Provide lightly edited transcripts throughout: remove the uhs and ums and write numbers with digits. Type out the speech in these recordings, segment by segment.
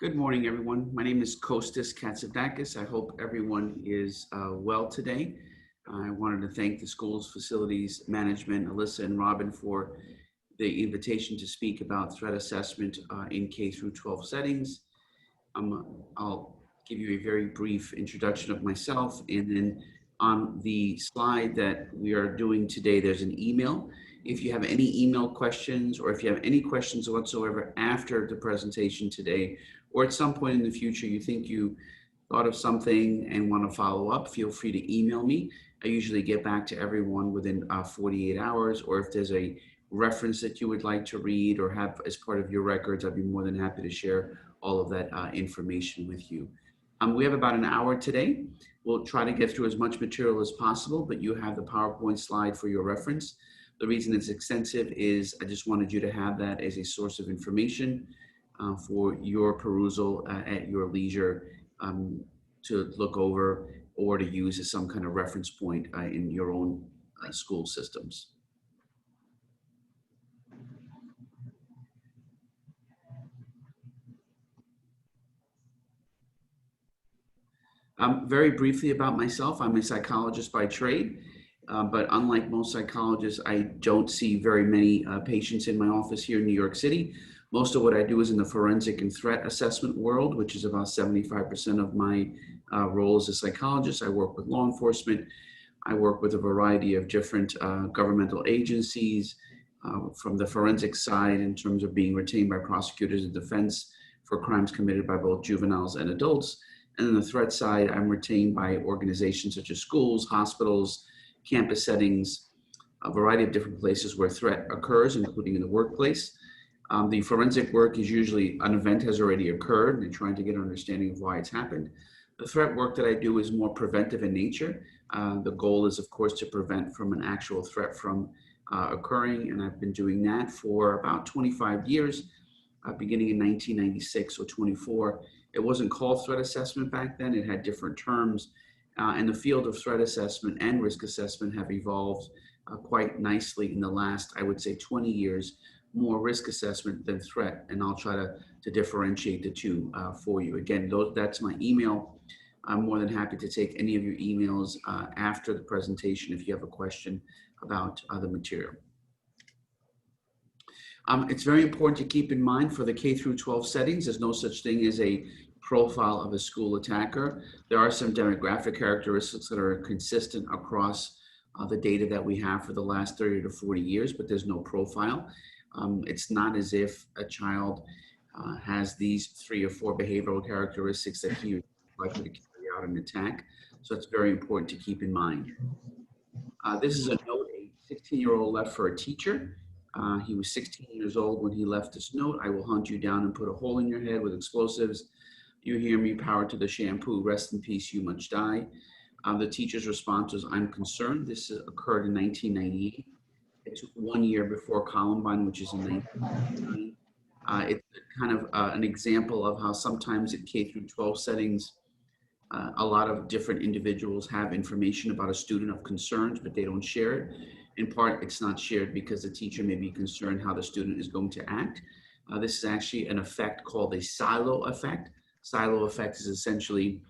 Good morning, everyone. My name is Kostas Katsavdakis. I hope everyone is well today. I wanted to thank the school's facilities management, Alyssa and Robin, for the invitation to speak about threat assessment in K-12 settings. I'll give you a very brief introduction of myself, and then on the slide that we are doing today, there's an email. If you have any email questions, or if you have any questions whatsoever after the presentation today, or at some point in the future you think you thought of something and want to follow up, feel free to email me. I usually get back to everyone within 48 hours, or if there's a reference that you would like to read or have as part of your records, I'd be more than happy to share all of that information with you. We have about an hour today. We'll try to get through as much material as possible, but you have the PowerPoint slide for your reference. The reason it's extensive is I just wanted you to have that as a source of information for your perusal at your leisure to look over or to use as some kind of reference point in your own school systems. Very briefly about myself, I'm a psychologist by trade, but unlike most psychologists, I don't see very many patients in my office here in New York City. Most of what I do is in the forensic and threat assessment world, which is about 75% of my role as a psychologist. I work with law enforcement. I work with a variety of different governmental agencies from the forensic side in terms of being retained by prosecutors and defense for crimes committed by both juveniles and adults. And then the threat side, I'm retained by organizations such as schools, hospitals, campus settings, a variety of different places where threat occurs, including in the workplace. The forensic work is usually an event has already occurred and they're trying to get an understanding of why it's happened. The threat work that I do is more preventive in nature. The goal is, of course, to prevent from an actual threat from occurring, and I've been doing that for about 25 years, beginning in 1996 or 24. It wasn't called threat assessment back then. It had different terms, and the field of threat assessment and risk assessment have evolved quite nicely in the last, I would say, 20 years. More risk assessment than threat, and I'll try to differentiate the two for you. Again, that's my email. I'm more than happy to take any of your emails after the presentation if you have a question about the material. It's very important to keep in mind for the K-12 settings, there's no such thing as a profile of a school attacker. There are some demographic characteristics that are consistent across the data that we have for the last 30 to 40 years, but there's no profile. It's not as if a child has these 3 or 4 behavioral characteristics that he is likely to carry out an attack. So it's very important to keep in mind. This is a note a 16-year-old left for a teacher. He was 16 years old when he left this note. "I will hunt you down and put a hole in your head with explosives. You hear me, power to the shampoo. Rest in peace, you must die." The teacher's response was, "I'm concerned." This occurred in 1998. It took 1 year before Columbine, which is in 1999. It's kind of an example of how sometimes at K-12 settings, a lot of different individuals have information about a student of concern, but they don't share it. In part, it's not shared because the teacher may be concerned how the student is going to act. This is actually an effect called a silo effect. Silo effect is essentially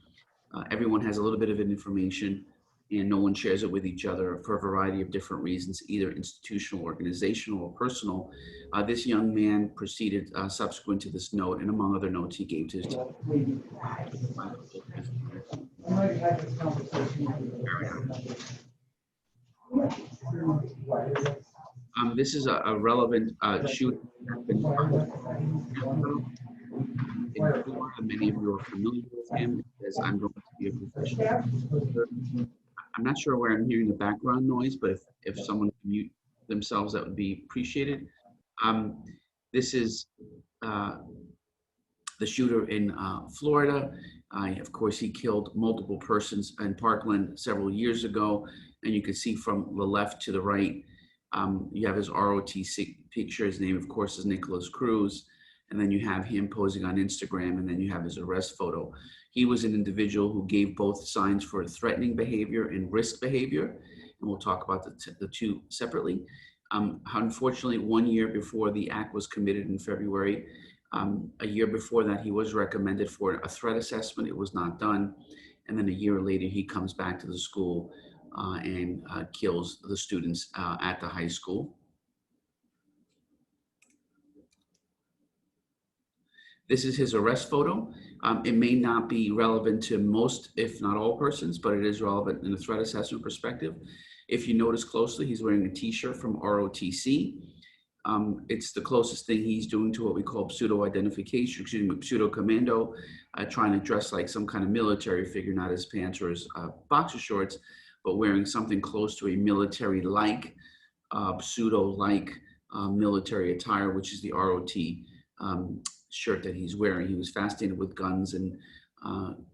everyone has a little bit of information and no one shares it with each other for a variety of different reasons, either institutional, organizational, or personal. This young man proceeded subsequent to this note, and among other notes he gave to his teacher. This is a relevant shooting that happened in Florida. Many of you are familiar with him because I'm going to be a professional. I'm not sure where I'm hearing the background noise, but if someone can mute themselves, that would be appreciated. This is the shooter in Florida. Of course, he killed multiple persons in Parkland several years ago. And you can see from the left to the right, you have his ROTC picture. His name, of course, is Nicholas Cruz. And then you have him posing on Instagram, and then you have his arrest photo. He was an individual who gave both signs for threatening behavior and risk behavior. And we'll talk about the two separately. Unfortunately, 1 year before the act was committed in February, A year before that, he was recommended for a threat assessment. It was not done. And then a year later, he comes back to the school and kills the students at the high school. This is his arrest photo. It may not be relevant to most, if not all persons, but it is relevant in a threat assessment perspective. If you notice closely, he's wearing a t-shirt from ROTC. It's the closest thing he's doing to what we call pseudo-identification, excuse me, pseudo-commando, trying to dress like some kind of military figure, not his pants or his boxer shorts, but wearing something close to a military-like, pseudo-like military attire, which is the ROT shirt that he's wearing. He was fascinated with guns and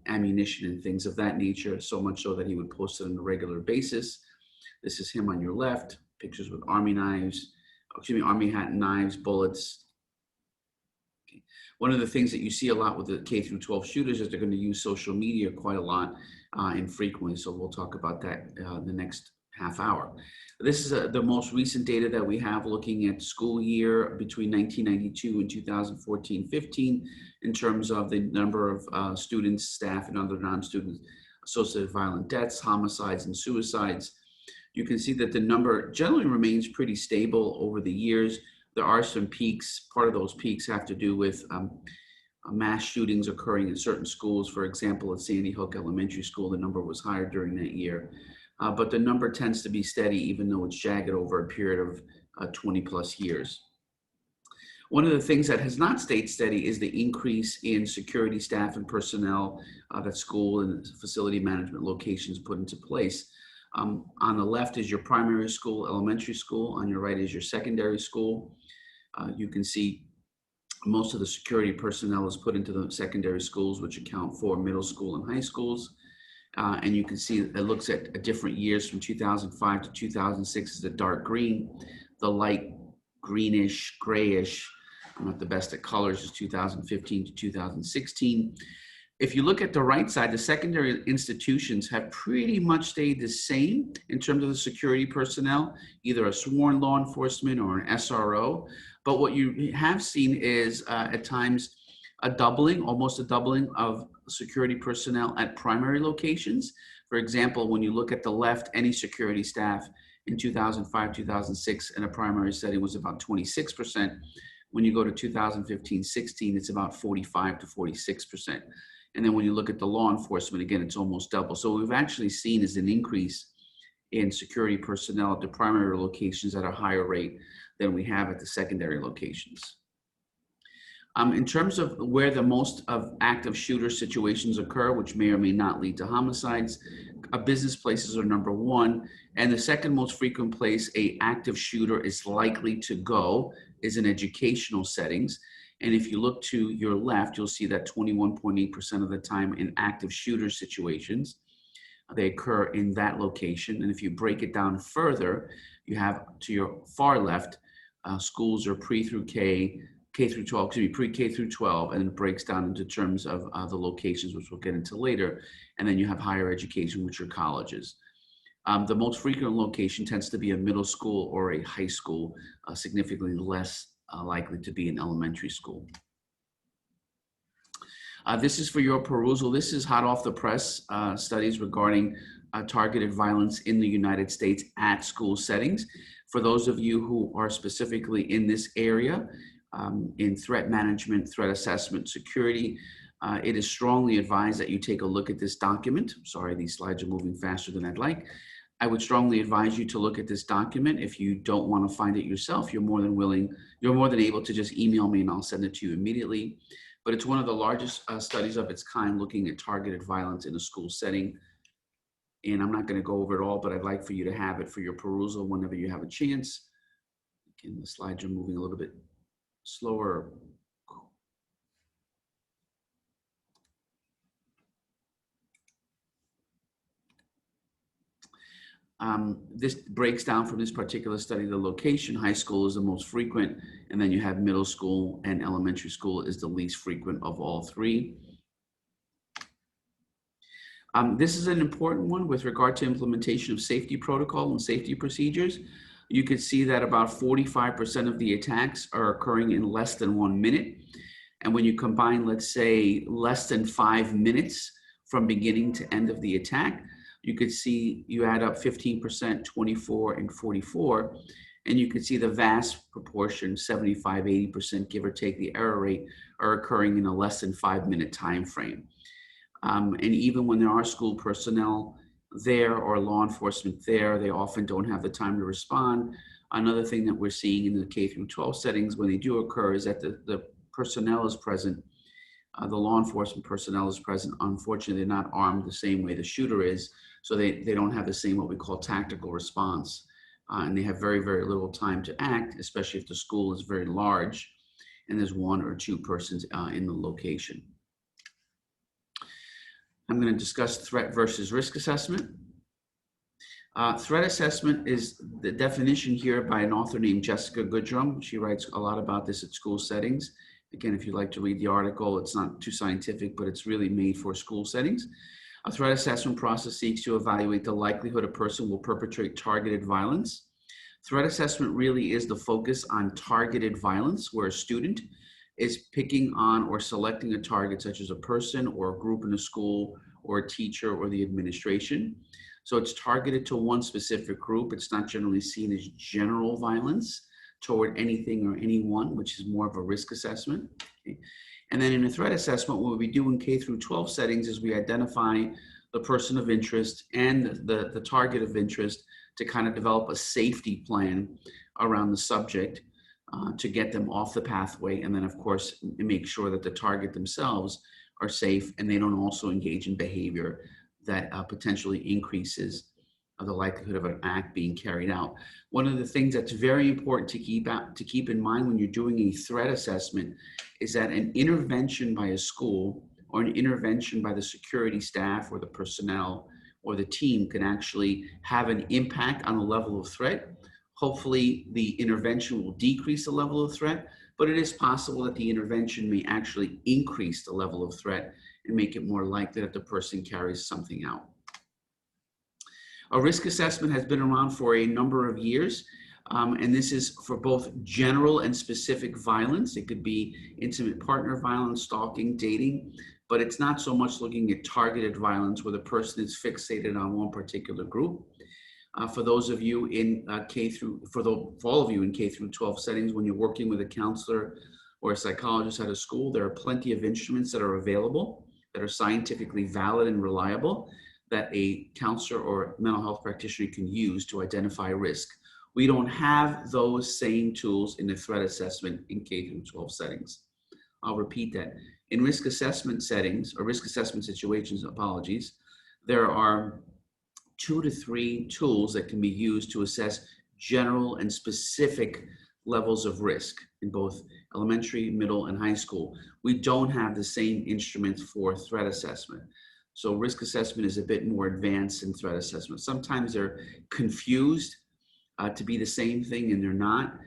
ammunition and things of that nature, so much so that he would post it on a regular basis. This is him on your left, pictures with army knives, excuse me, army hat and knives, bullets. Okay. One of the things that you see a lot with the K-12 shooters is they're going to use social media quite a lot and frequently. So we'll talk about that the next half hour. This is the most recent data that we have looking at school year between 1992 and 2014-15 in terms of the number of students, staff, and other non-students associated violent deaths, homicides, and suicides. You can see that the number generally remains pretty stable over the years. There are some peaks. Part of those peaks have to do with mass shootings occurring in certain schools. For example, at Sandy Hook Elementary School, the number was higher during that year. But the number tends to be steady, even though it's jagged over a period of 20 plus years. One of the things that has not stayed steady is the increase in security staff and personnel that school and facility management locations put into place. On the left is your primary school, elementary school. On your right is your secondary school. You can see most of the security personnel is put into the secondary schools, which account for middle school and high schools. And you can see it looks at different years from 2005 to 2006 is the dark green. The light greenish, grayish, I'm not the best at colors, is 2015 to 2016. If you look at the right side, the secondary institutions have pretty much stayed the same in terms of the security personnel, either a sworn law enforcement or an SRO. But what you have seen is at times a doubling, almost a doubling of security personnel at primary locations. For example, when you look at the left, any security staff in 2005, 2006 in a primary setting was about 26%. When you go to 2015-16, it's about 45 to 46%. And then when you look at the law enforcement, again, it's almost double. So what we've actually seen is an increase in security personnel at the primary locations at a higher rate than we have at the secondary locations. In terms of where the most of active shooter situations occur, which may or may not lead to homicides, business places are number one. And the second most frequent place an active shooter is likely to go is in educational settings. And if you look to your left, you'll see that 21.8% of the time in active shooter situations, they occur in that location. And if you break it down further, you have to your far left, schools are pre through K, K through 12, excuse me, pre-K through 12, and it breaks down into terms of the locations, which we'll get into later. And then you have higher education, which are colleges. The most frequent location tends to be a middle school or a high school, significantly less likely to be an elementary school. This is for your perusal. This is hot off the press studies regarding targeted violence in the United States at school settings. For those of you who are specifically in this area, in threat management, threat assessment, security, it is strongly advised that you take a look at this document. Sorry, these slides are moving faster than I'd like. I would strongly advise you to look at this document. If you don't want to find it yourself, you're more than able to just email me and I'll send it to you immediately. But it's one of the largest studies of its kind looking at targeted violence in a school setting. And I'm not going to go over it all, but I'd like for you to have it for your perusal whenever you have a chance. Again, the slides are moving a little bit slower. This breaks down from this particular study the location. High school is the most frequent, and then you have middle school and elementary school is the least frequent of all three. This is an important one with regard to implementation of safety protocol and safety procedures. You could see that about 45% of the attacks are occurring in less than 1 minute. And when you combine, let's say, less than 5 minutes from beginning to end of the attack, you could see you add up 15%, 24, and 44. And you can see the vast proportion, 75, 80%, give or take, the error rate are occurring in a less than 5-minute time frame. And even when there are school personnel there or law enforcement there, they often don't have the time to respond. Another thing that we're seeing in the K-12 settings when they do occur is that the personnel is present, the law enforcement personnel is present. Unfortunately, they're not armed the same way the shooter is, so they don't have the same what we call tactical response. And they have very, very little time to act, especially if the school is very large and there's 1 or 2 persons in the location. I'm going to discuss threat versus risk assessment. Threat assessment is the definition here by an author named Jessica Goodrum. She writes a lot about this at school settings. Again, if you'd like to read the article, it's not too scientific, but it's really made for school settings. A threat assessment process seeks to evaluate the likelihood a person will perpetrate targeted violence. Threat assessment really is the focus on targeted violence, where a student is picking on or selecting a target, such as a person or a group in a school or a teacher or the administration. So it's targeted to one specific group. It's not generally seen as general violence toward anything or anyone, which is more of a risk assessment. Okay. And then in a threat assessment, what we do in K-12 settings is we identify the person of interest and the target of interest to kind of develop a safety plan around the subject to get them off the pathway. And then, of course, make sure that the target themselves are safe and they don't also engage in behavior that potentially increases the likelihood of an act being carried out. One of the things that's very important to keep in mind when you're doing a threat assessment is that an intervention by a school or an intervention by the security staff or the personnel or the team can actually have an impact on the level of threat. Hopefully the intervention will decrease the level of threat, but it is possible that the intervention may actually increase the level of threat and make it more likely that the person carries something out. A risk assessment has been around for a number of years, and this is for both general and specific violence. It could be intimate partner violence, stalking, dating, but it's not so much looking at targeted violence where the person is fixated on one particular group. For those of you in for all of you in K-12 settings, when you're working with a counselor or a psychologist at a school, there are plenty of instruments that are available that are scientifically valid and reliable that a counselor or mental health practitioner can use to identify risk. We don't have those same tools in the threat assessment in K-12 settings. I'll repeat that. In risk assessment settings, or risk assessment situations, apologies, there are 2 to 3 tools that can be used to assess general and specific levels of risk in both elementary, middle, and high school. We don't have the same instruments for threat assessment. So risk assessment is a bit more advanced than threat assessment. Sometimes they're confused to be the same thing and they're not.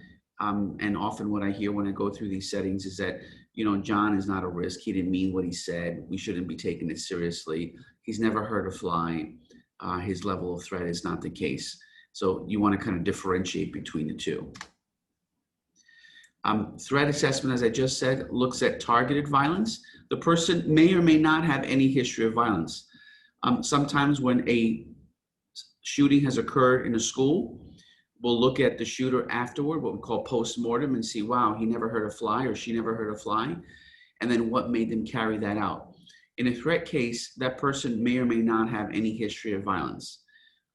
And often what I hear when I go through these settings is that, you know, John is not a risk. He didn't mean what he said. We shouldn't be taking it seriously. He's never hurt a fly. His level of threat is not the case. So you want to kind of differentiate between the two. Threat assessment, as I just said, looks at targeted violence. The person may or may not have any history of violence. Sometimes when a shooting has occurred in a school, we'll look at the shooter afterward, what we call post-mortem, and see, wow, he never hurt a fly or she never hurt a fly. And then what made them carry that out? In a threat case, that person may or may not have any history of violence.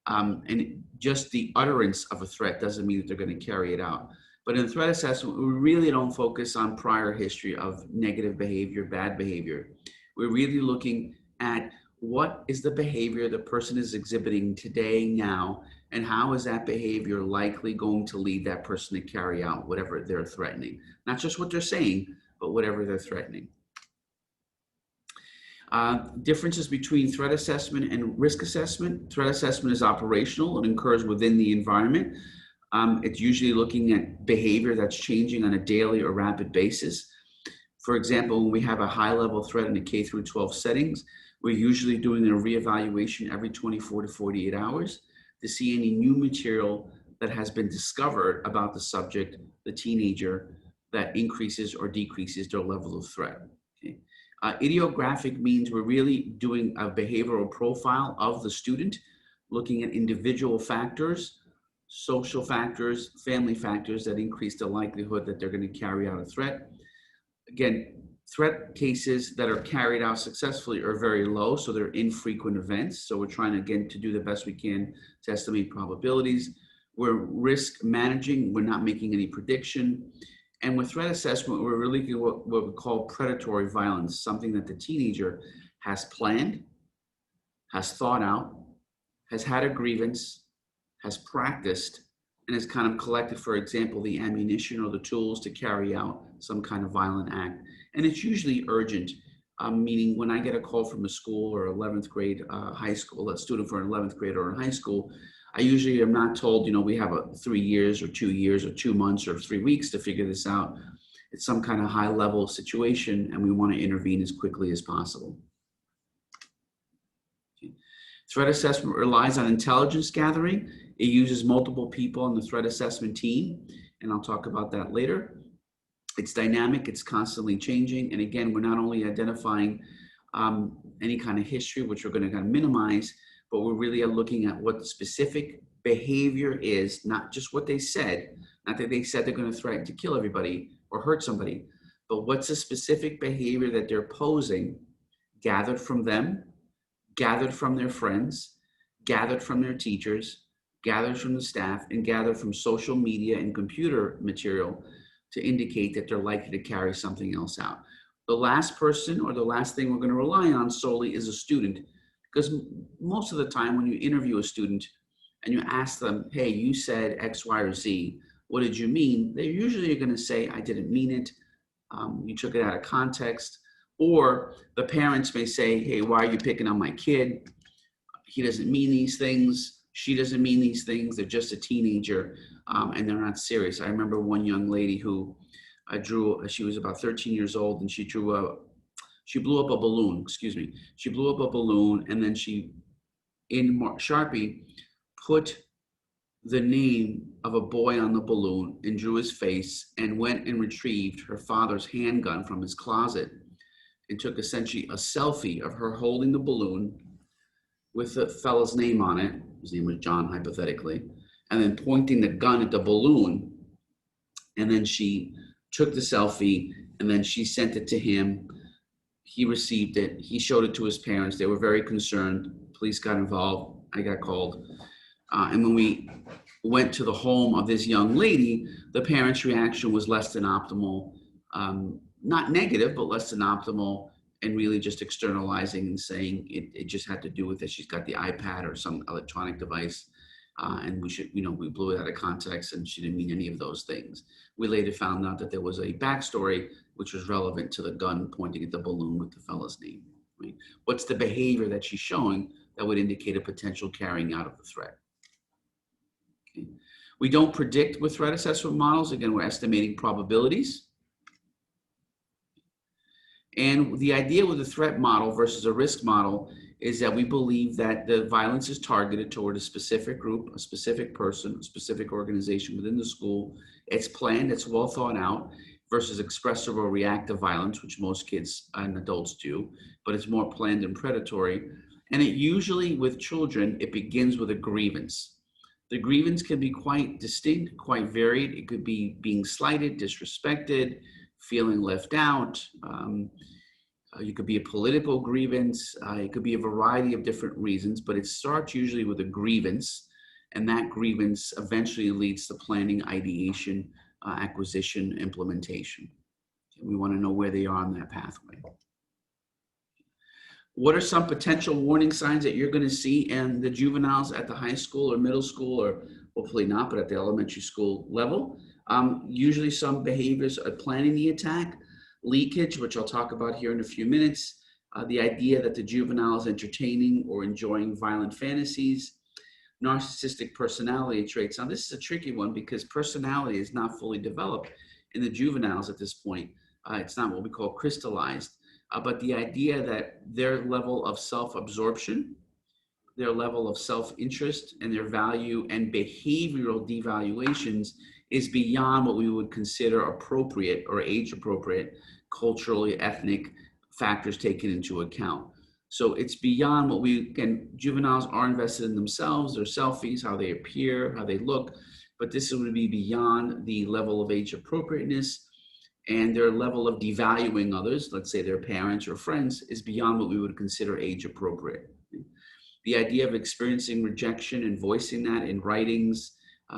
And just the utterance of a threat doesn't mean that they're going to carry it out. But in threat assessment, we really don't focus on prior history of negative behavior, bad behavior. We're really looking at what is the behavior the person is exhibiting today, now, and how is that behavior likely going to lead that person to carry out whatever they're threatening. Not just what they're saying, but whatever they're threatening. Differences between threat assessment and risk assessment. Threat assessment is operational. It occurs within the environment. It's usually looking at behavior that's changing on a daily or rapid basis. For example, when we have a high-level threat in the K-12 settings, we're usually doing a reevaluation every 24 to 48 hours to see any new material that has been discovered about the subject, the teenager, that increases or decreases their level of threat. Okay. Idiographic means we're really doing a behavioral profile of the student, looking at individual factors, social factors, family factors that increase the likelihood that they're going to carry out a threat. Again, threat cases that are carried out successfully are very low, so they're infrequent events. So we're trying, again, to do the best we can to estimate probabilities. We're risk managing, we're not making any prediction. And with threat assessment, we're really doing what we call predatory violence, something that the teenager has planned, has thought out, has had a grievance, has practiced, and has kind of collected, for example, the ammunition or the tools to carry out some kind of violent act. And it's usually urgent, meaning when I get a call from a school or 11th grade high school, a student for an 11th grade or in high school, I usually am not told, we have 3 years or 2 years or 2 months or 3 weeks to figure this out. It's some kind of high level situation, and we want to intervene as quickly as possible. Okay. Threat assessment relies on intelligence gathering. It uses multiple people on the threat assessment team, and I'll talk about that later. It's dynamic, it's constantly changing, and again, we're not only identifying any kind of history, which we're going to kind of minimize, but we're really looking at what the specific behavior is, not just what they said, not that they said they're going to threaten to kill everybody or hurt somebody, but what's the specific behavior that they're posing, gathered from them, gathered from their friends, gathered from their teachers, gathered from the staff, and gathered from social media and computer material to indicate that they're likely to carry something else out. The last person or the last thing we're going to rely on solely is a student, because most of the time when you interview a student and you ask them, hey, you said X, Y, or Z, what did you mean? They usually are going to say, I didn't mean it. You took it out of context. Or the parents may say, hey, why are you picking on my kid? He doesn't mean these things. She doesn't mean these things. They're just a teenager, and they're not serious. I remember one young lady who she was about 13 years old, and she blew up a balloon, She blew up a balloon, and then she, in Sharpie, put the name of a boy on the balloon and drew his face and went and retrieved her father's handgun from his closet and took essentially a selfie of her holding the balloon with the fellow's name on it. His name was John, hypothetically, and then pointing the gun at the balloon. And then she took the selfie and then she sent it to him. He received it. He showed it to his parents. They were very concerned. Police got involved. I got called. And when we went to the home of this young lady, the parents' reaction was less than optimal. Not negative, but less than optimal, and really just externalizing and saying it just had to do with that she's got the iPad or some electronic device. And we blew it out of context, and she didn't mean any of those things. We later found out that there was a backstory which was relevant to the gun pointing at the balloon with the fellow's name. Right? What's the behavior that she's showing that would indicate a potential carrying out of the threat? Okay. We don't predict with threat assessment models. Again, we're estimating probabilities. And the idea with a threat model versus a risk model is that we believe that the violence is targeted toward a specific group, a specific person, a specific organization within the school. It's planned, it's well thought out, versus expressive or reactive violence, which most kids and adults do, but it's more planned and predatory. And it usually, with children, it begins with a grievance. The grievance can be quite distinct, quite varied. It could be being slighted, disrespected, feeling left out. It could be a political grievance. It could be a variety of different reasons, but it starts usually with a grievance, and that grievance eventually leads to planning, ideation, acquisition, implementation. We want to know where they are on that pathway. What are some potential warning signs that you're going to see in the juveniles at the high school or middle school, or hopefully not, but at the elementary school level? Usually some behaviors are planning the attack. Leakage, which I'll talk about here in a few minutes. The idea that the juvenile is entertaining or enjoying violent fantasies. Narcissistic personality traits. Now, this is a tricky one because personality is not fully developed in the juveniles at this point. It's not what we call crystallized. But the idea that their level of self-absorption, their level of self-interest, and their value and behavioral devaluations is beyond what we would consider appropriate or age appropriate, culturally ethnic factors taken into account. So it's beyond what we can, juveniles are invested in themselves, their selfies, how they appear, how they look, but this would be beyond the level of age appropriateness, and their level of devaluing others, let's say their parents or friends, is beyond what we would consider age appropriate. The idea of experiencing rejection and voicing that in writings,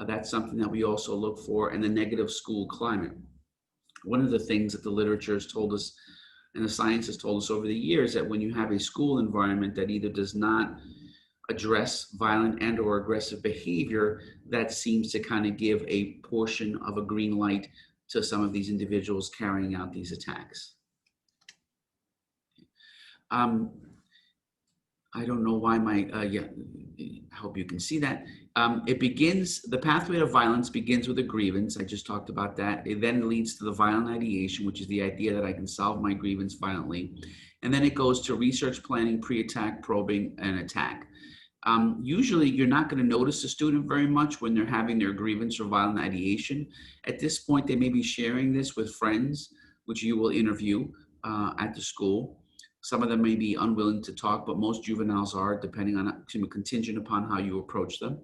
that's something that we also look for, and the negative school climate. One of the things that the literature has told us and the science has told us over the years, that when you have a school environment that either does not address violent and or aggressive behavior, that seems to kind of give a portion of a green light to some of these individuals carrying out these attacks. I don't know why I hope you can see that. The pathway to violence begins with a grievance. I just talked about that. It then leads to the violent ideation, which is the idea that I can solve my grievance violently. And then it goes to research planning, pre-attack, probing, and attack. Usually you're not going to notice a student very much when they're having their grievance or violent ideation. At this point, they may be sharing this with friends, which you will interview at the school. Some of them may be unwilling to talk, but most juveniles are, depending on, contingent upon how you approach them.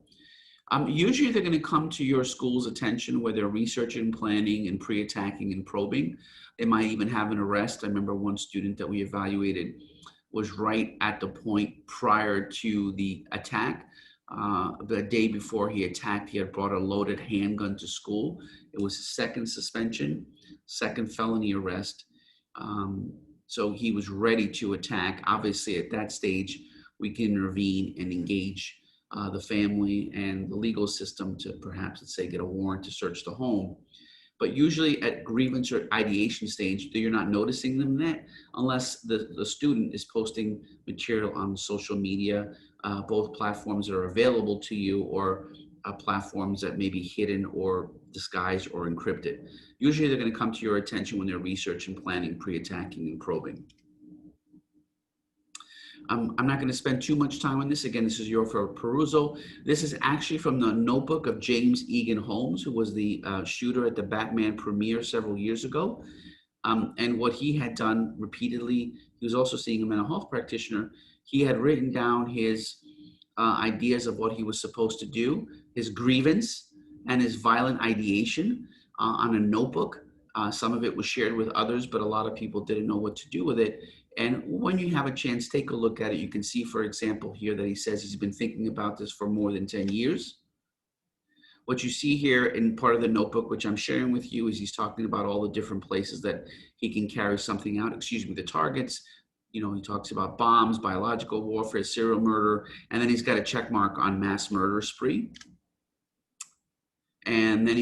Usually they're going to come to your school's attention where they're researching, planning, and pre-attacking and probing. They might even have an arrest. I remember one student that we evaluated was right at the point prior to the attack. The day before he attacked, he had brought a loaded handgun to school. It was his second suspension, second felony arrest. So he was ready to attack. Obviously, at that stage, we can intervene and engage the family and the legal system to perhaps, let's say, get a warrant to search the home. But usually at grievance or ideation stage, you're not noticing them yet unless the student is posting material on social media, both platforms that are available to you or platforms that may be hidden or disguised or encrypted. Usually they're going to come to your attention when they're researching, planning, pre-attacking, and probing. I'm not going to spend too much time on this. Again, this is your for perusal. This is actually from the notebook of James Egan Holmes, who was the shooter at the Batman premiere several years ago. And what he had done repeatedly, he was also seeing a mental health practitioner. He had written down his ideas of what he was supposed to do, his grievance and his violent ideation on a notebook. Some of it was shared with others, but a lot of people didn't know what to do with it. And when you have a chance, take a look at it. You can see, for example, here that he says he's been thinking about this for more than 10 years. What you see here in part of the notebook, which I'm sharing with you, is he's talking about all the different places that he can carry something out, the targets. You know, he talks about bombs, biological warfare, serial murder, and then he's got a check mark on mass murder spree. And then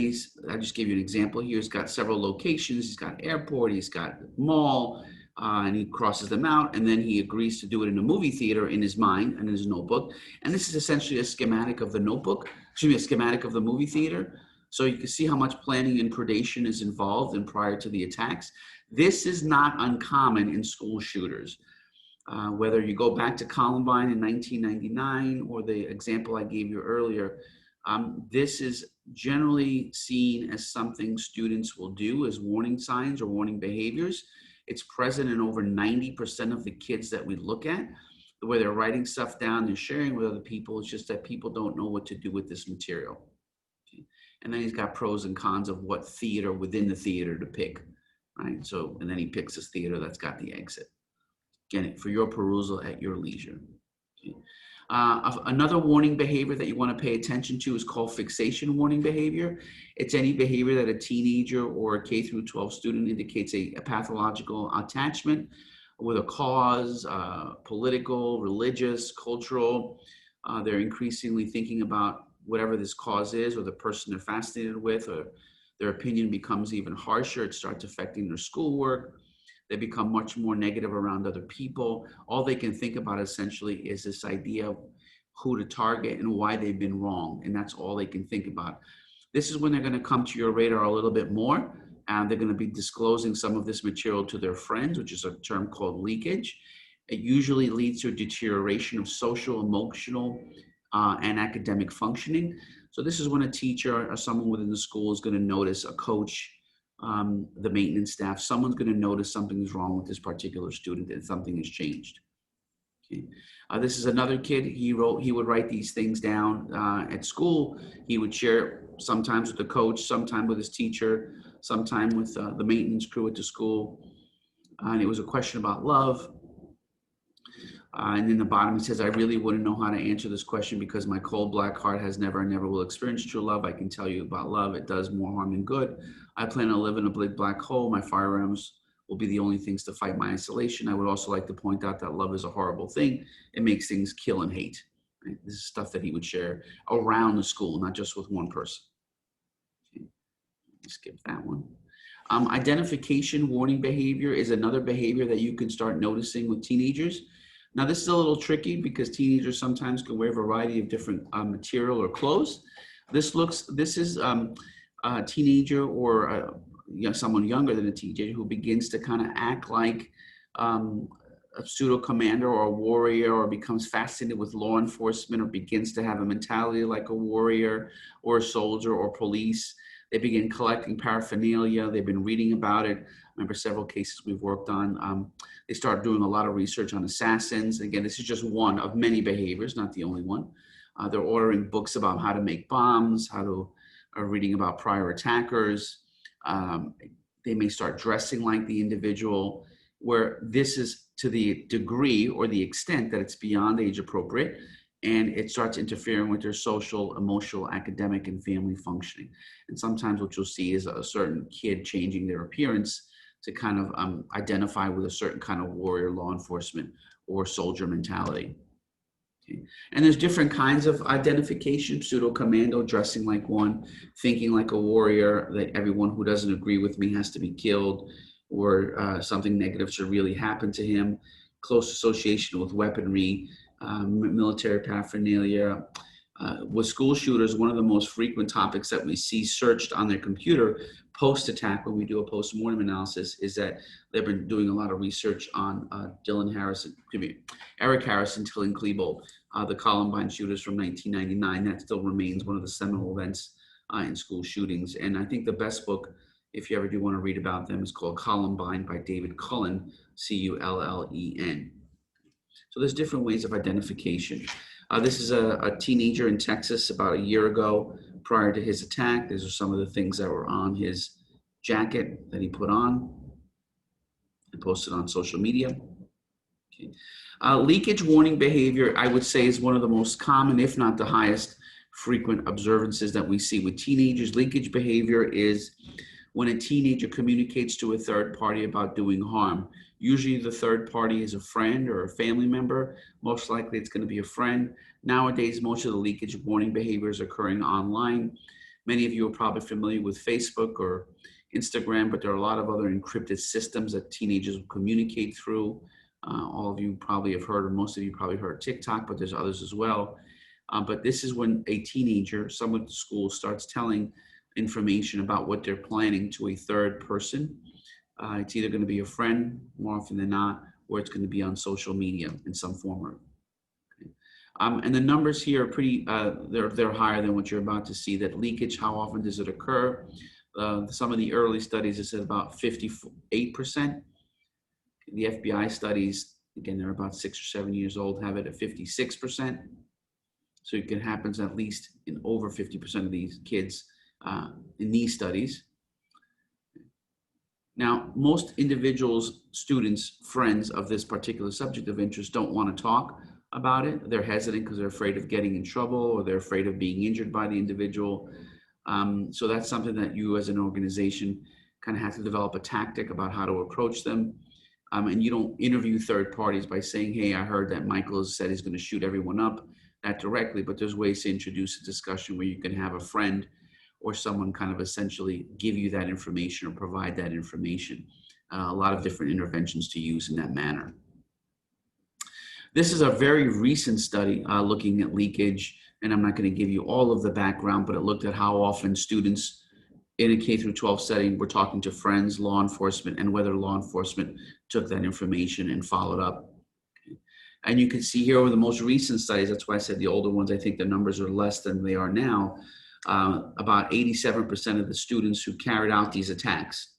I just gave you an example here. He's got several locations. He's got airport, he's got mall, and he crosses them out. And then he agrees to do it in a movie theater in his mind and in his notebook. And this is essentially a schematic of the notebook, a schematic of the movie theater. So you can see how much planning and predation is involved and prior to the attacks. This is not uncommon in school shooters. Whether you go back to Columbine in 1999 or the example I gave you earlier, this is generally seen as something students will do as warning signs or warning behaviors. It's present in over 90% of the kids that we look at, the way they're writing stuff down and sharing with other people. It's just that people don't know what to do with this material. Okay. And then he's got pros and cons of what theater within the theater to pick, right? So, and then he picks his theater that's got the exit. Again, for your perusal at your leisure. Okay. Another warning behavior that you want to pay attention to is called fixation warning behavior. It's any behavior that a teenager or a K-12 student indicates a pathological attachment with a cause, political, religious, cultural. They're increasingly thinking about whatever this cause is or the person they're fascinated with, or their opinion becomes even harsher. It starts affecting their schoolwork. They become much more negative around other people. All they can think about essentially is this idea of who to target and why they've been wrong. And that's all they can think about. This is when they're going to come to your radar a little bit more. And they're going to be disclosing some of this material to their friends, which is a term called leakage. It usually leads to a deterioration of social, emotional, and academic functioning. So this is when a teacher or someone within the school is going to notice, a coach, the maintenance staff, someone's going to notice something is wrong with this particular student and something has changed. Okay. This is another kid. He would write these things down at school. He would share sometimes with the coach, sometime with his teacher, sometime with the maintenance crew at the school. And it was a question about love. And in the bottom, it says, I really wouldn't know how to answer this question because my cold black heart has never and never will experience true love. I can tell you about love. It does more harm than good. I plan to live in a big black hole. My firearms will be the only things to fight my isolation. I would also like to point out that love is a horrible thing. It makes things kill and hate. Right? This is stuff that he would share around the school, not just with one person. Okay. Skip that one. Identification warning behavior is another behavior that you can start noticing with teenagers. Now, this is a little tricky because teenagers sometimes can wear a variety of different material or clothes. This is a teenager or someone younger than a teenager who begins to kind of act like a pseudo commander or a warrior, or becomes fascinated with law enforcement, or begins to have a mentality like a warrior or a soldier or police. They begin collecting paraphernalia. They've been reading about it. I remember several cases we've worked on. They start doing a lot of research on assassins. Again, this is just one of many behaviors, not the only one. They're ordering books about how to make bombs, reading about prior attackers. They may start dressing like the individual, where this is to the degree or the extent that it's beyond age appropriate, and it starts interfering with their social, emotional, academic, and family functioning. And sometimes what you'll see is a certain kid changing their appearance to kind of identify with a certain kind of warrior, law enforcement, or soldier mentality. Okay. And there's different kinds of identification: pseudo commando, dressing like one, thinking like a warrior, that everyone who doesn't agree with me has to be killed, or something negative should really happen to him, close association with weaponry, military paraphernalia. With school shooters, one of the most frequent topics that we see searched on their computer post-attack, when we do a post-mortem analysis, is that they've been doing a lot of research on Eric Harrison, Tilling Klebold, the Columbine shooters from 1999. That still remains one of the seminal events in school shootings. And I think the best book, if you ever do want to read about them, is called Columbine by David Cullen, Cullen. So there's different ways of identification. This is a teenager in Texas about a year ago prior to his attack. These are some of the things that were on his jacket that he put on and posted on social media. Okay. Leakage warning behavior, I would say, is one of the most common, if not the highest frequent observances that we see with teenagers. Leakage behavior is when a teenager communicates to a third party about doing harm. Usually the third party is a friend or a family member. Most likely it's going to be a friend. Nowadays, most of the leakage warning behavior is occurring online. Many of you are probably familiar with Facebook or Instagram, but there are a lot of other encrypted systems that teenagers will communicate through. All of you probably have heard, or most of you probably heard TikTok, but there's others as well. But this is when a teenager, someone at the school, starts telling information about what they're planning to a third person. It's either going to be a friend, more often than not, or it's going to be on social media in some form. And the numbers here are pretty, they're higher than what you're about to see. That leakage, how often does it occur? Some of the early studies, it said about 58%. The FBI studies, again, they're about 6 or 7 years old, have it at 56%. So it happens at least in over 50% of these kids in these studies. Now, most individuals, students, friends of this particular subject of interest don't want to talk about it. They're hesitant because they're afraid of getting in trouble, or they're afraid of being injured by the individual. So that's something that you as an organization kind of have to develop a tactic about how to approach them. And you don't interview third parties by saying, hey, I heard that Michael has said he's going to shoot everyone up, that directly, but there's ways to introduce a discussion where you can have a friend or someone kind of essentially give you that information or provide that information. A lot of different interventions to use in that manner. This is a very recent study looking at leakage, and I'm not going to give you all of the background, but it looked at how often students in a K-12 setting were talking to friends, law enforcement, and whether law enforcement took that information and followed up. And you can see here over the most recent studies, that's why I said the older ones, I think the numbers are less than they are now. About 87% of the students who carried out these attacks,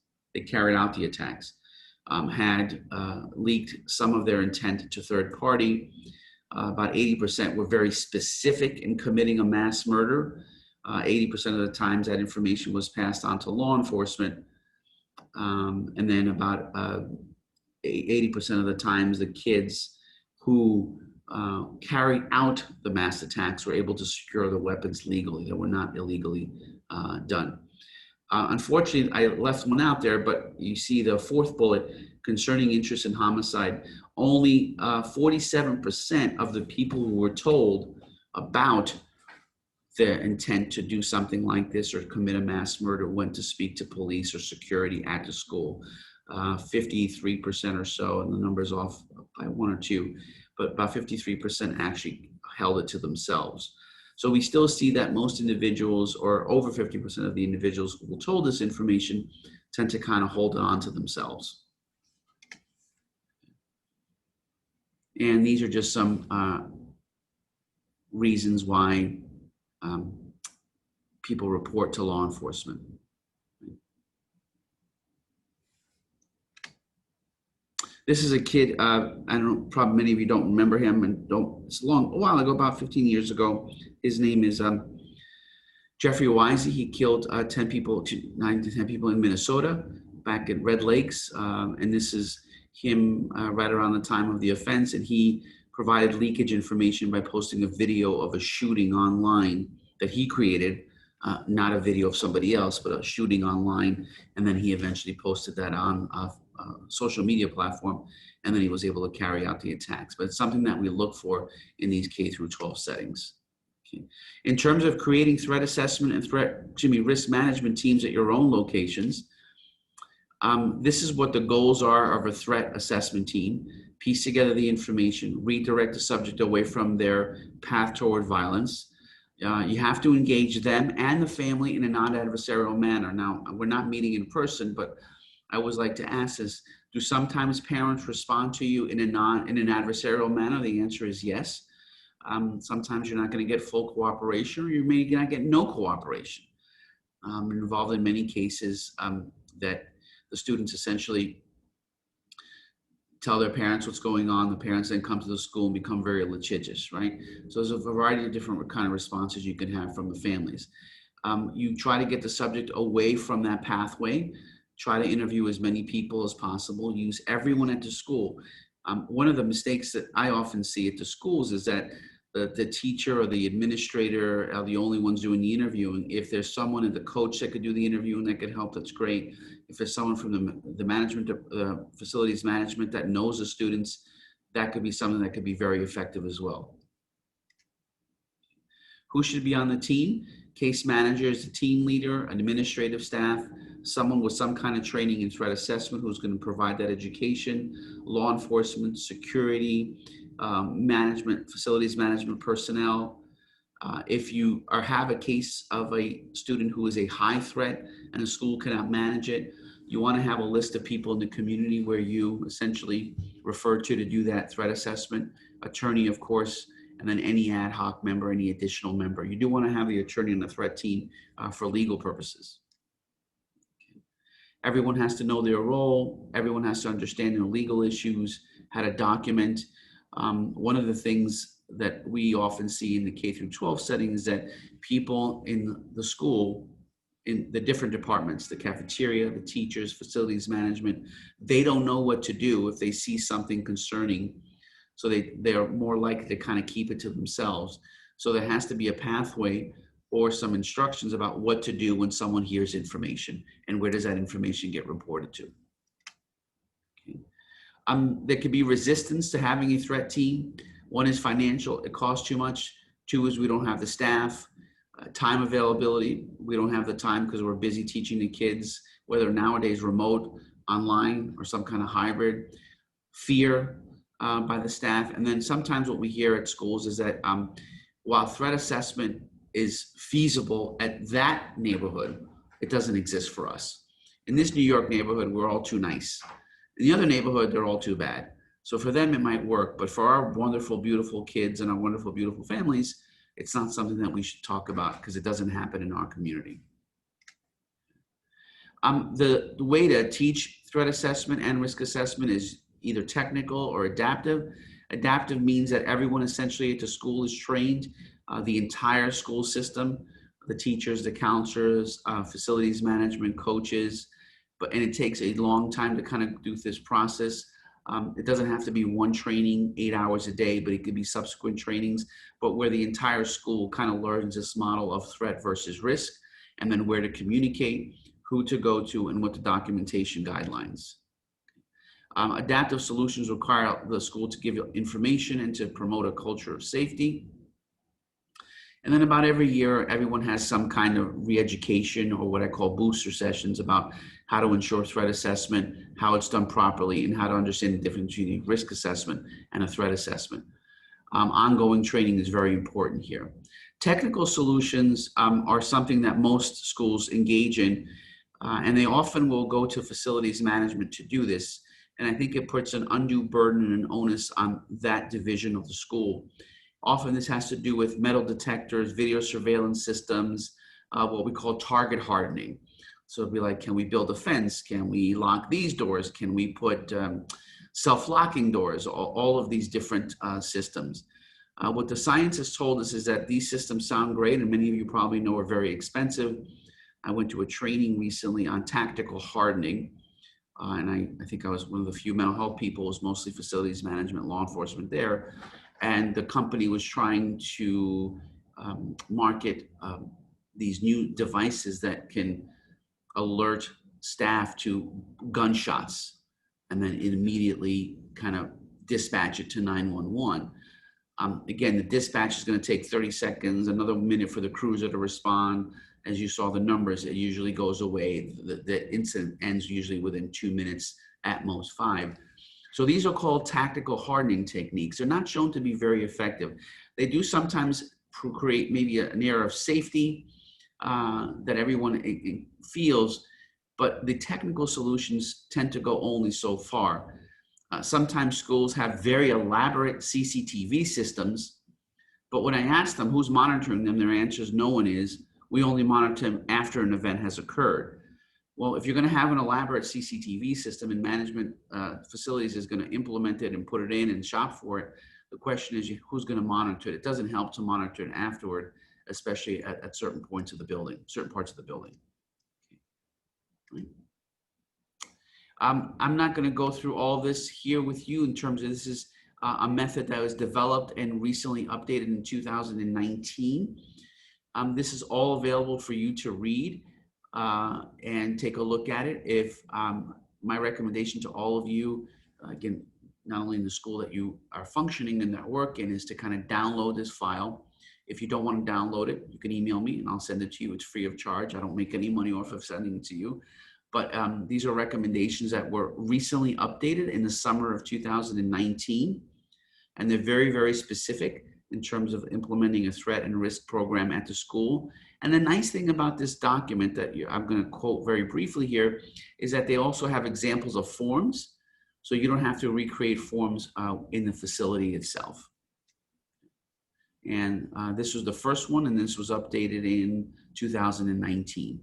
had leaked some of their intent to third party. About 80% were very specific in committing a mass murder. 80% of the times that information was passed on to law enforcement. And then about 80% of the times the kids who carried out the mass attacks were able to secure the weapons legally. They were not illegally done. Unfortunately, I left one out there, but you see the fourth bullet concerning interest in homicide. Only 47% of the people who were told about their intent to do something like this or commit a mass murder went to speak to police or security at the school. 53% or so, and the number's off by 1 or 2, but about 53% actually held it to themselves. So we still see that most individuals, or over 50% of the individuals who were told this information, tend to kind of hold it on to themselves. And these are just some reasons why people report to law enforcement. This is a kid, I don't know, probably many of you don't remember him, and it's a while ago, about 15 years ago. His name is Jeffrey Wisey. He killed 9 to 10 people in Minnesota back at Red Lakes. And this is him right around the time of the offense. And he provided leakage information by posting a video of a shooting online that he created, not a video of somebody else, but a shooting online. And then he eventually posted that on social media platform, and then he was able to carry out the attacks. But it's something that we look for in these K-12 settings. Okay. In terms of creating threat assessment and risk management teams at your own locations, this is what the goals are of a threat assessment team. Piece together the information, redirect the subject away from their path toward violence. You have to engage them and the family in a non-adversarial manner. Now, we're not meeting in person, but I always like to ask this: do sometimes parents respond to you in an adversarial manner? The answer is yes. Sometimes you're not going to get full cooperation, or you may not get no cooperation. Involved in many cases that the students essentially tell their parents what's going on. The parents then come to the school and become very litigious, right? So there's a variety of different kind of responses you can have from the families. You try to get the subject away from that pathway. Try to interview as many people as possible. Use everyone at the school. One of the mistakes that I often see at the schools is that the teacher or the administrator are the only ones doing the interviewing. If there's someone in the coach that could do the interviewing that could help, that's great. If there's someone from the management, facilities management that knows the students, that could be something that could be very effective as well. Who should be on the team? Case manager is the team leader, administrative staff, someone with some kind of training in threat assessment who's going to provide that education, law enforcement, security, management, facilities management personnel. If you have a case of a student who is a high threat and the school cannot manage it, you want to have a list of people in the community where you essentially refer to do that threat assessment. Attorney, of course, and then any ad hoc member, any additional member. You do want to have the attorney on the threat team for legal purposes. Everyone has to know their role. Everyone has to understand their legal issues, how to document. One of the things that we often see in the K-12 setting is that people in the school, in the different departments, the cafeteria, the teachers, facilities management, they don't know what to do if they see something concerning. So they are more likely to kind of keep it to themselves. So there has to be a pathway or some instructions about what to do when someone hears information and where does that information get reported to. Okay. There could be resistance to having a threat team. One is financial, it costs too much. 2 is we don't have the staff. Time availability, we don't have the time because we're busy teaching the kids, whether nowadays remote, online, or some kind of hybrid. Fear by the staff. And then sometimes what we hear at schools is that while threat assessment is feasible at that neighborhood, it doesn't exist for us. In this New York neighborhood, we're all too nice. In the other neighborhood, they're all too bad. So for them, it might work, but for our wonderful, beautiful kids and our wonderful, beautiful families, it's not something that we should talk about because it doesn't happen in our community. The way to teach threat assessment and risk assessment is either technical or adaptive. Adaptive means that everyone essentially at the school is trained, the entire school system, the teachers, the counselors, facilities management, coaches, and it takes a long time to kind of do this process. It doesn't have to be one training 8 hours a day, but it could be subsequent trainings, but where the entire school kind of learns this model of threat versus risk, and then where to communicate, who to go to, and what the documentation guidelines. Adaptive solutions require the school to give information and to promote a culture of safety. And then about every year, everyone has some kind of re-education or what I call booster sessions about how to ensure threat assessment, how it's done properly, and how to understand the difference between a risk assessment and a threat assessment. Ongoing training is very important here. Technical solutions are something that most schools engage in, and they often will go to facilities management to do this. And I think it puts an undue burden and onus on that division of the school. Often this has to do with metal detectors, video surveillance systems, what we call target hardening. So it'd be like, can we build a fence? Can we lock these doors? Can we put self-locking doors? All of these different systems. What the science has told us is that these systems sound great, and many of you probably know are very expensive. I went to a training recently on tactical hardening. And I think I was one of the few mental health people, it was mostly facilities management, law enforcement there. And the company was trying to market these new devices that can alert staff to gunshots and then immediately kind of dispatch it to 911. Again, the dispatch is going to take 30 seconds, another minute for the cruiser to respond. As you saw the numbers, it usually goes away. The incident ends usually within 2 minutes, at most 5. So these are called tactical hardening techniques. They're not shown to be very effective. They do sometimes create maybe an air of safety that everyone feels, but the technical solutions tend to go only so far. Sometimes schools have very elaborate CCTV systems, but when I ask them who's monitoring them, their answer is no one is. We only monitor them after an event has occurred. Well, if you're going to have an elaborate CCTV system and management facilities is going to implement it and put it in and shop for it, the question is who's going to monitor it? It doesn't help to monitor it afterward, especially at certain points of the building, certain parts of the building. Okay. I'm not going to go through all this here with you in terms of this is a method that was developed and recently updated in 2019. This is all available for you to read and take a look at it. If my recommendation to all of you, again, not only in the school that you are functioning in that work in, is to kind of download this file. If you don't want to download it, you can email me and I'll send it to you. It's free of charge. I don't make any money off of sending it to you. But these are recommendations that were recently updated in the summer of 2019. And they're very, very specific in terms of implementing a threat and risk program at the school. And the nice thing about this document that I'm going to quote very briefly here is that they also have examples of forms. So you don't have to recreate forms in the facility itself. And this was the first one, and this was updated in 2019.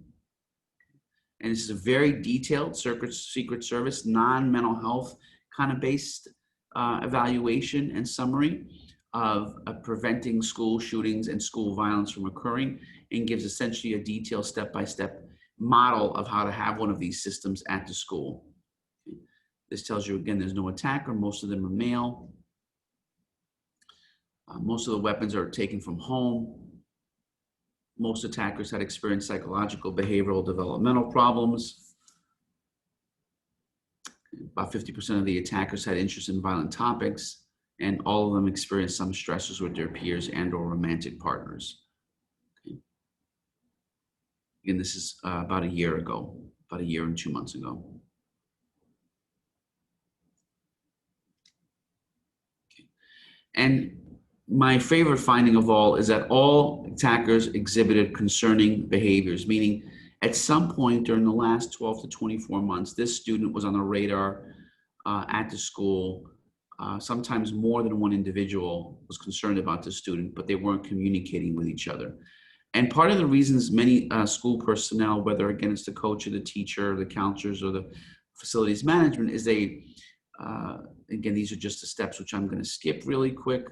And this is a very detailed Secret Service, non-mental health kind of based evaluation and summary of preventing school shootings and school violence from occurring, and gives essentially a detailed step-by-step model of how to have one of these systems at the school. This tells you, again, there's no attacker. Most of them are male. Most of the weapons are taken from home. Most attackers had experienced psychological, behavioral, developmental problems. About 50% of the attackers had interest in violent topics, and all of them experienced some stressors with their peers and or romantic partners. Okay. Again, this is about a year ago, about a year and 2 months ago. Okay. And my favorite finding of all is that all attackers exhibited concerning behaviors, meaning at some point during the last 12 to 24 months, this student was on the radar at the school Sometimes more than one individual was concerned about the student, but they weren't communicating with each other. And part of the reasons many school personnel, whether again it's the coach or the teacher, or the counselors or the facilities management, is they, again, these are just the steps which I'm going to skip really quick.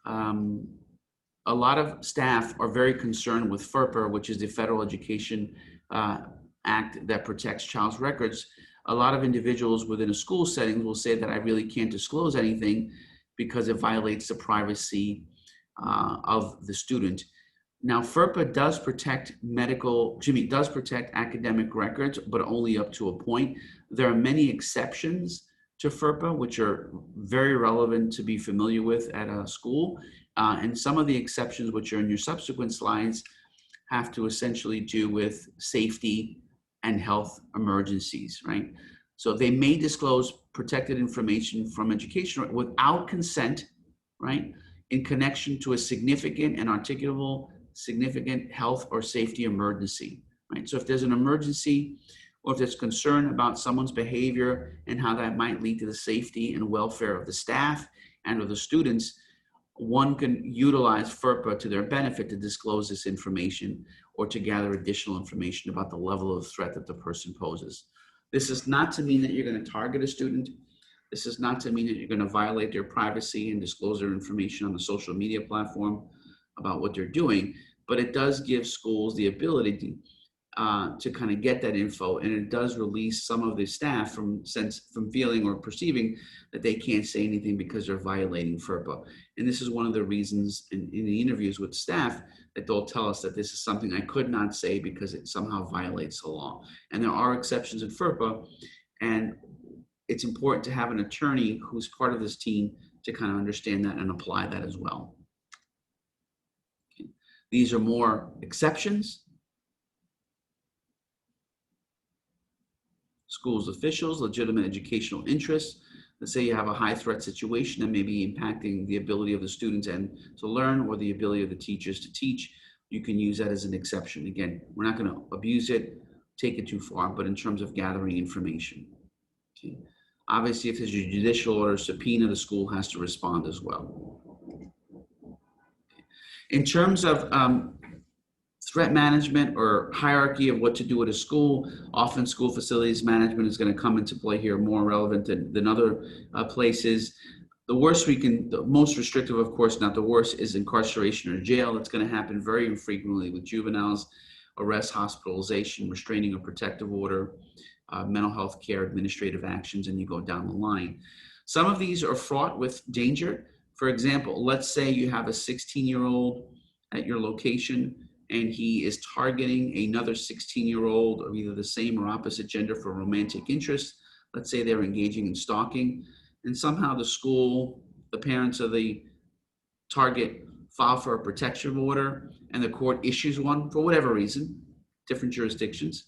A lot of staff are very concerned with FERPA, which is the Federal Education Act that protects child's records. A lot of individuals within a school setting will say that I really can't disclose anything because it violates the privacy of the student. Now, FERPA does protect does protect academic records, but only up to a point. There are many exceptions to FERPA, which are very relevant to be familiar with at a school. And some of the exceptions, which are in your subsequent slides, have to essentially do with safety and health emergencies, right? So they may disclose protected information from education without consent, right? In connection to a significant and articulable significant health or safety emergency, right? So if there's an emergency or if there's concern about someone's behavior and how that might lead to the safety and welfare of the staff and of the students, one can utilize FERPA to their benefit to disclose this information or to gather additional information about the level of threat that the person poses. This is not to mean that you're going to target a student. This is not to mean that you're going to violate their privacy and disclose their information on the social media platform about what they're doing, but it does give schools the ability to kind of get that info, and it does release some of the staff from feeling or perceiving that they can't say anything because they're violating FERPA. And this is one of the reasons in the interviews with staff that they'll tell us that this is something I could not say because it somehow violates the law. And there are exceptions in FERPA, and it's important to have an attorney who's part of this team to kind of understand that and apply that as well. Okay. These are more exceptions. Schools officials, legitimate educational interests. Let's say you have a high threat situation that may be impacting the ability of the students and to learn or the ability of the teachers to teach. You can use that as an exception. Again, we're not going to abuse it, take it too far, but in terms of gathering information. Okay. Obviously, if there's a judicial order subpoena, the school has to respond as well. In terms of threat management or hierarchy of what to do at a school, often school facilities management is going to come into play here, more relevant than other places. The most restrictive, of course, not the worst, is incarceration or jail. That's going to happen very infrequently with juveniles, arrest, hospitalization, restraining or protective order, mental health care, administrative actions, and you go down the line. Some of these are fraught with danger. For example, let's say you have a 16-year-old at your location and he is targeting another 16-year-old of either the same or opposite gender for romantic interest. Let's say they're engaging in stalking, and somehow the school, the parents of the target file for a protection order and the court issues one for whatever reason, different jurisdictions.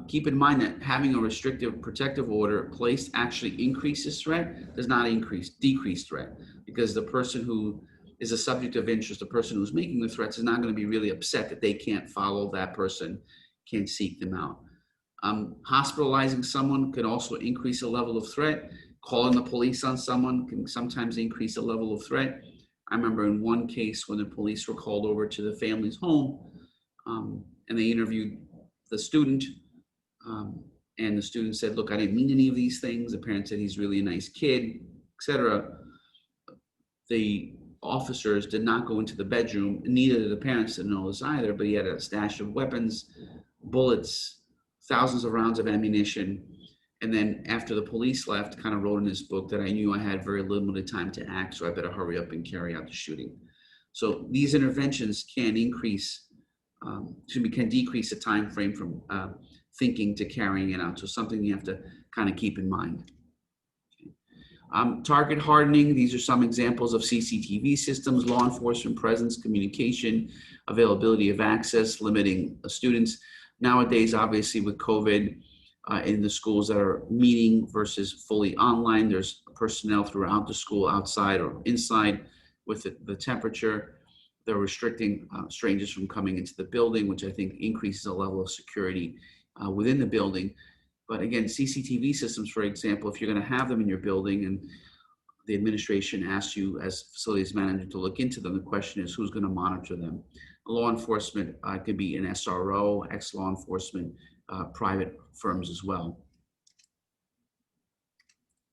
Keep in mind that having a restrictive protective order placed actually increases threat, does not decrease threat, because the person who is a subject of interest, the person who's making the threats is not going to be really upset that they can't follow that person, can't seek them out. Hospitalizing someone could also increase a level of threat. Calling the police on someone can sometimes increase a level of threat. I remember in one case when the police were called over to the family's home and they interviewed the student, and the student said, look, I didn't mean any of these things. The parent said he's really a nice kid, etc. The officers did not go into the bedroom, neither did the parents didn't know this either, but he had a stash of weapons, bullets, thousands of rounds of ammunition. And then after the police left, kind of wrote in his book that I knew I had very limited time to act, so I better hurry up and carry out the shooting. So these interventions can decrease the time frame from thinking to carrying it out. So something you have to kind of keep in mind. Target hardening, these are some examples of CCTV systems, law enforcement presence, communication, availability of access, limiting students. Nowadays, obviously with COVID in the schools that are meeting versus fully online, there's personnel throughout the school, outside or inside with the temperature. They're restricting strangers from coming into the building, which I think increases the level of security within the building. But again, CCTV systems, for example, if you're going to have them in your building and the administration asks you as facilities manager to look into them, the question is who's going to monitor them. Law enforcement could be an SRO, ex-law enforcement, private firms as well.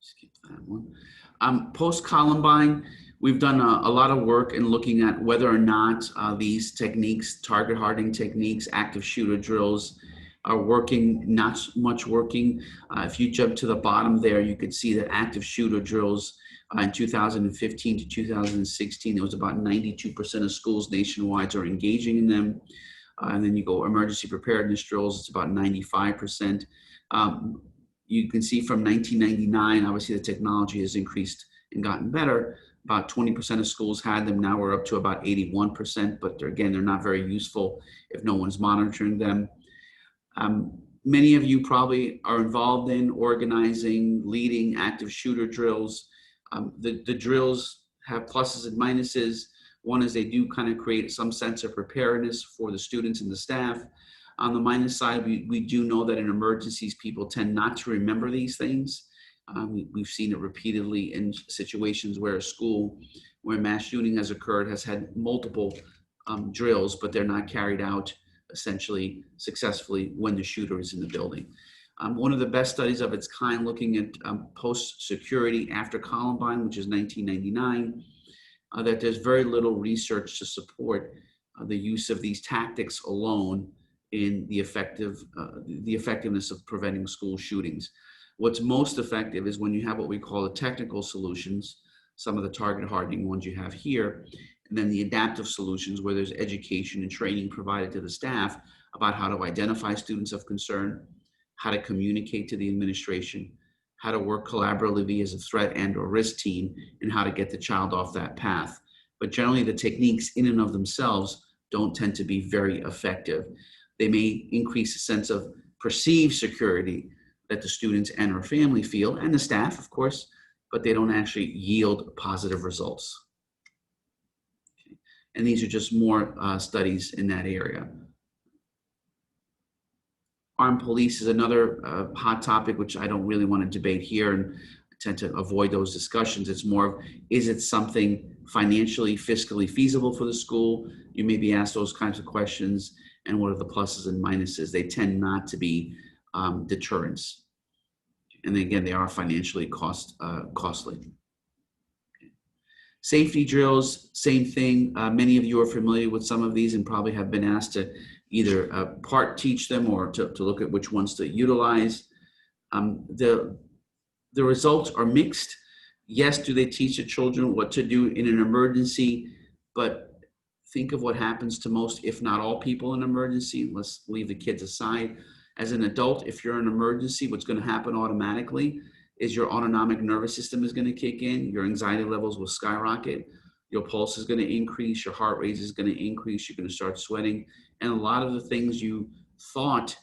Skip that one. Post-Columbine, we've done a lot of work in looking at whether or not these techniques, target hardening techniques, active shooter drills, are working, not much working. If you jump to the bottom there, you could see that active shooter drills in 2015 to 2016, there was about 92% of schools nationwide are engaging in them. And then you go emergency preparedness drills, it's about 95%. You can see from 1999, obviously the technology has increased and gotten better. About 20% of schools had them. Now we're up to about 81%, but again, they're not very useful if no one's monitoring them. Many of you probably are involved in organizing, leading active shooter drills. The drills have pluses and minuses. One is they do kind of create some sense of preparedness for the students and the staff. On the minus side, we do know that in emergencies, people tend not to remember these things. We've seen it repeatedly in situations where a school where mass shooting has occurred has had multiple drills, but they're not carried out essentially successfully when the shooter is in the building. One of the best studies of its kind looking at post-security after Columbine, which is 1999, that there's very little research to support the use of these tactics alone in the effectiveness of preventing school shootings. What's most effective is when you have what we call the technical solutions, some of the target hardening ones you have here, and then the adaptive solutions where there's education and training provided to the staff about how to identify students of concern, how to communicate to the administration, how to work collaboratively as a threat and or risk team, and how to get the child off that path. But generally the techniques in and of themselves don't tend to be very effective. They may increase a sense of perceived security that the students and or family feel, and the staff, of course, but they don't actually yield positive results. Okay. And these are just more studies in that area. Armed police is another hot topic, which I don't really want to debate here, and I tend to avoid those discussions. It's more of, is it something financially, fiscally feasible for the school? You may be asked those kinds of questions, and what are the pluses and minuses? They tend not to be deterrents. And again, they are financially costly. Safety drills, same thing. Many of you are familiar with some of these and probably have been asked to either part teach them or to look at which ones to utilize. The results are mixed. Yes, do they teach the children what to do in an emergency? But think of what happens to most, if not all people in an emergency. Let's leave the kids aside. As an adult, if you're in an emergency, what's going to happen automatically is your autonomic nervous system is going to kick in, your anxiety levels will skyrocket, your pulse is going to increase, your heart rate is going to increase, you're going to start sweating, and a lot of the things you thought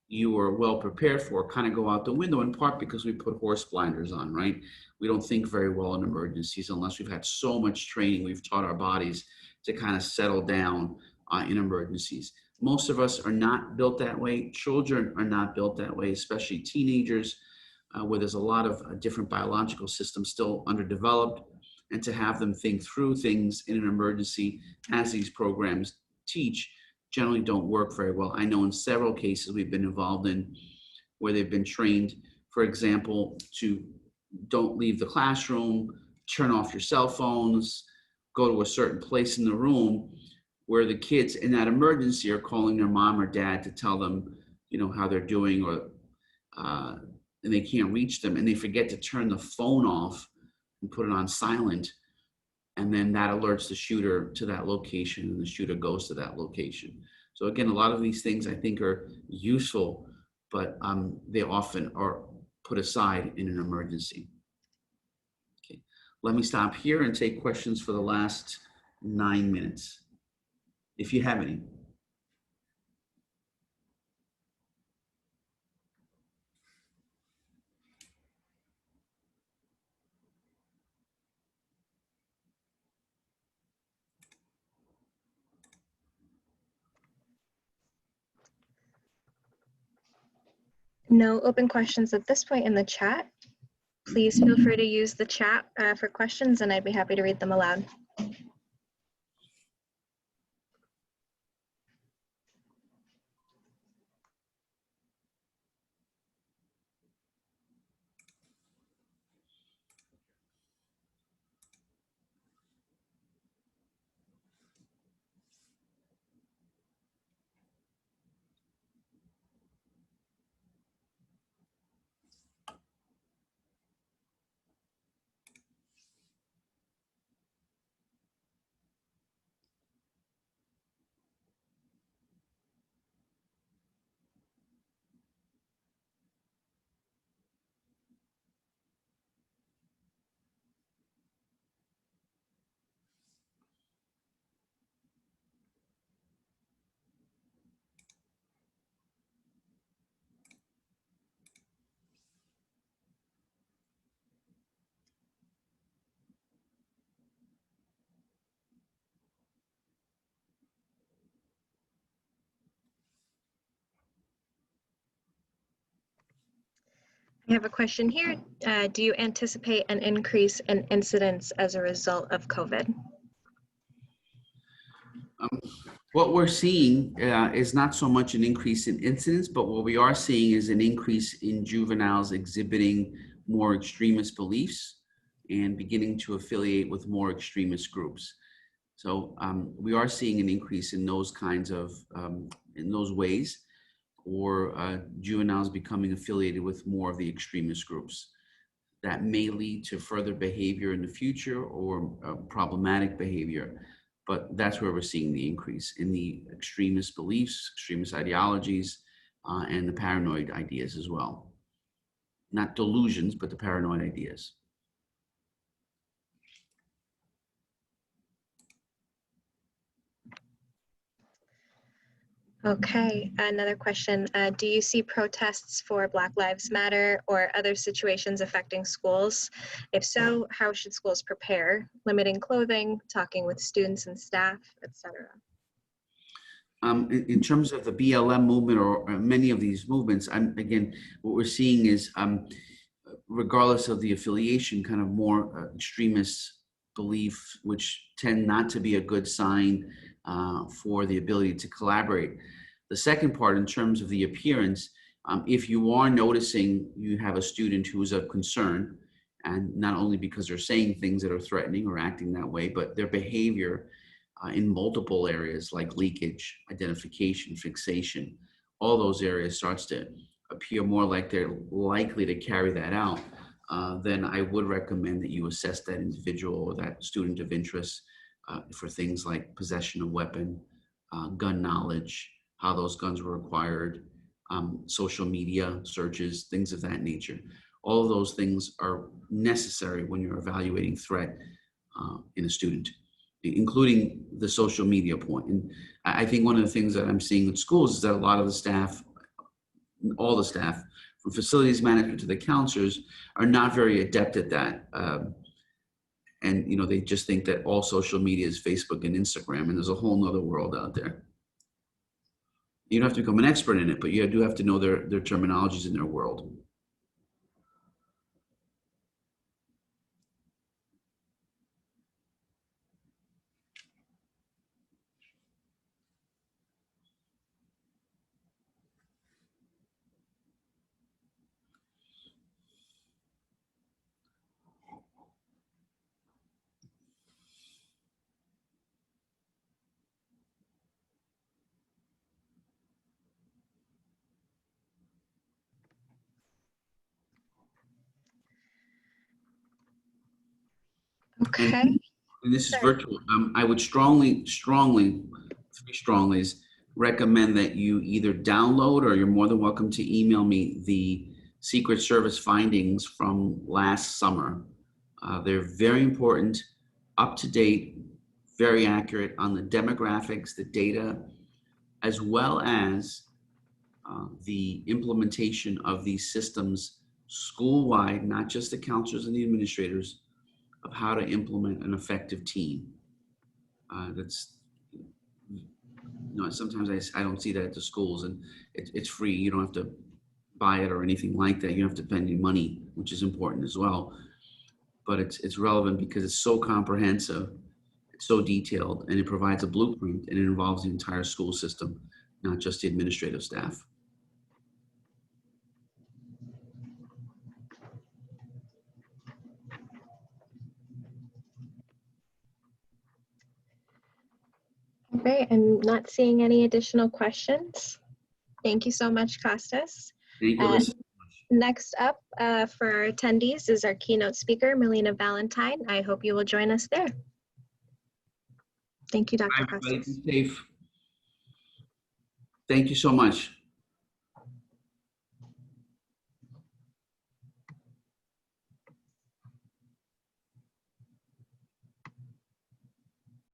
you were well prepared for kind of go out the window, in part because we put horse blinders on, right? We don't think very well in emergencies unless we've had so much training, we've taught our bodies to kind of settle down in emergencies. Most of us are not built that way. Children are not built that way, especially teenagers, where there's a lot of different biological systems still underdeveloped, and to have them think through things in an emergency, as these programs teach, generally don't work very well. I know in several cases we've been involved in where they've been trained, for example, to don't leave the classroom, turn off your cell phones, go to a certain place in the room, where the kids in that emergency are calling their mom or dad to tell them, you know, how they're doing, or and they can't reach them, and they forget to turn the phone off and put it on silent, and then that alerts the shooter to that location, and the shooter goes to that location. So again, a lot of these things I think are useful, but they often are put aside in an emergency. Okay, let me stop here and take questions for the last 9 minutes, if you have any. No open questions at this point in the chat. Please feel free to use the chat for questions, and I'd be happy to read them aloud. I have a question here. Do you anticipate an increase in incidents as a result of COVID? What we're seeing is not so much an increase in incidents, but what we are seeing is an increase in juveniles exhibiting more extremist beliefs and beginning to affiliate with more extremist groups. So we are seeing an increase in those kinds of, in those ways, or juveniles becoming affiliated with more of the extremist groups. That may lead to further behavior in the future or problematic behavior. But that's where we're seeing the increase in the extremist beliefs, extremist ideologies, and the paranoid ideas as well. Not delusions, but the paranoid ideas. Okay, another question. Do you see protests for Black Lives Matter or other situations affecting schools? If so, how should schools prepare? Limiting clothing, talking with students and staff, etc. In terms of the BLM movement or many of these movements, again, what we're seeing is, regardless of the affiliation, kind of more extremist belief, which tend not to be a good sign for the ability to collaborate. The second part, in terms of the appearance, if you are noticing you have a student who is of concern, and not only because they're saying things that are threatening or acting that way, but their behavior in multiple areas like leakage, identification, fixation, all those areas starts to appear more like they're likely to carry that out, then I would recommend that you assess that individual or that student of interest for things like possession of weapon, gun knowledge, how those guns were acquired, social media searches, things of that nature. All of those things are necessary when you're evaluating threat in a student, including the social media point. And I think one of the things that I'm seeing in schools is that a lot of the staff, all the staff, from facilities management to the counselors, are not very adept at that. And you know, they just think that all social media is Facebook and Instagram, and there's a whole nother world out there. You don't have to become an expert in it, but you do have to know their terminologies in their world. Okay. And this is virtual. I would strongly recommend that you either download, or you're more than welcome to email me the Secret Service findings from last summer. They're very important, up to date, very accurate on the demographics, the data, as well as the implementation of these systems school-wide, not just the counselors and the administrators, of how to implement an effective team. That's, you know, sometimes I don't see that at the schools, and it's free. You don't have to buy it or anything like that. You don't have to spend any money, which is important as well. But it's relevant because it's so comprehensive, it's so detailed, and it provides a blueprint, and it involves the entire school system, not just the administrative staff. Okay, I'm not seeing any additional questions. Thank you so much, Kostas. Thank you, Alyssa. Next up for our attendees is our keynote speaker, Melina Valentine. I hope you will join us there. Thank you, Dr. Bye, everybody. Kostas. Be safe. Thank you so much.